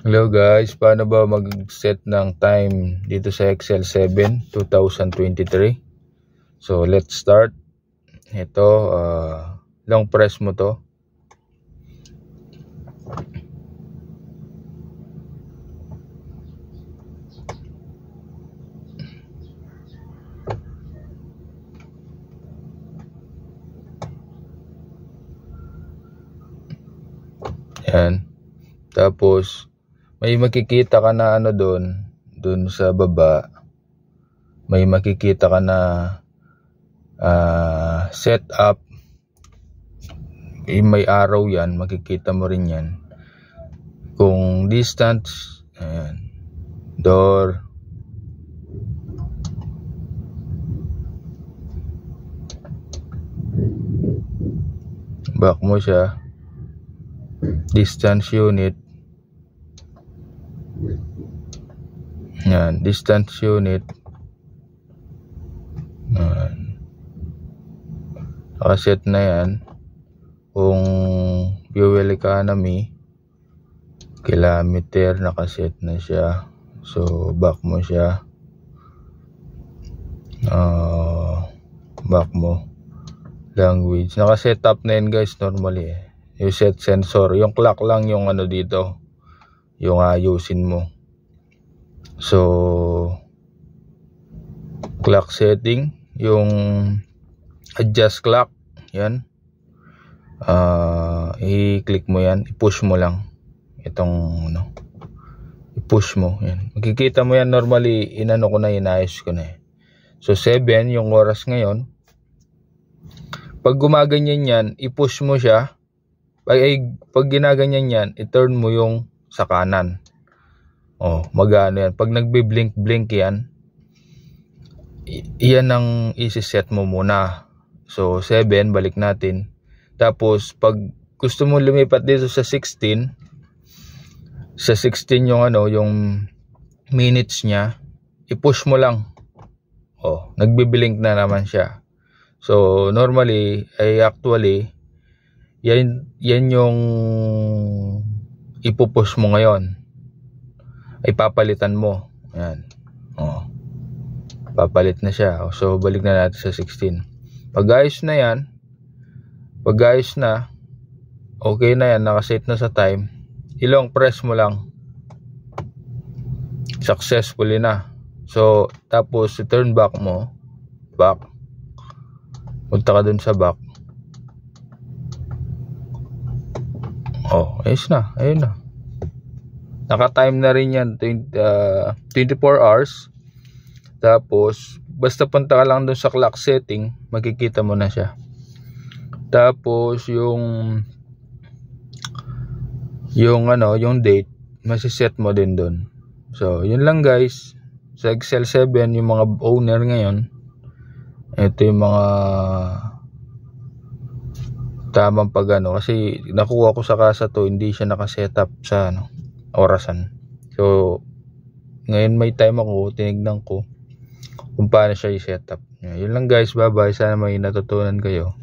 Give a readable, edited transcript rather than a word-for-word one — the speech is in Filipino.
Hello guys, paano ba mag-set ng time dito sa Excel 7 2023? So let's start. Ito, long press mo to. Yan. Tapos may makikita ka na ano doon sa baba. May makikita ka na setup. May arrow yan, makikita mo rin yan. Kung distance, ayan. Door. Back mo siya. Distance unit. Yan, distance unit. Nakaset na yan. Kung fuel economy, kilometer, nakaset na siya. So back mo siya. Back mo. Language, nakaset up na yan guys normally. Yung set sensor, yung clock lang yung ano dito, yung ayusin mo. So clock setting, yung adjust clock, yan. I-click mo yan, i-push mo lang itong ano, i-push mo yan. Makikita mo yan normally, inano ko na, inayos ko na. So 7 yung oras ngayon. Pag gumaganyan yan, i-push mo siya. Pag ginaganyan yan, i-turn mo yung sa kanan. Magano yan. Pag nagbi-blink yan, iyan ang isi-set mo muna. So 7, balik natin. Tapos pag gusto mo lumipat dito sa 16, yung ano, yung minutes niya, i-push mo lang. Nagbi-blink na naman siya. So normally actually yan yung ipupush mo ngayon. Ay papalitan mo. Yan. Papalit na siya. So balik na natin sa 16. Pag ayos na yan, okay na yan, nakaset na sa time, ilong press mo lang, successfully na. So tapos turn back mo, punta ka dun sa back. Ayos na, ayun na. Naka-time na rin yan, 24 hours. Tapos basta punta ka lang dun sa clock setting, makikita mo na siya. Tapos yung date, masiset mo din dun. So yun lang guys. Sa Excel 7, yung mga owner ngayon, ito yung mga tamang pagano, kasi nakuha ko sa kasa to, hindi siya nakasetup sa orasan. So ngayon may time ako, tinignan ko kung paano siya i-setup. Yun lang guys, bye bye, sana may natutunan kayo.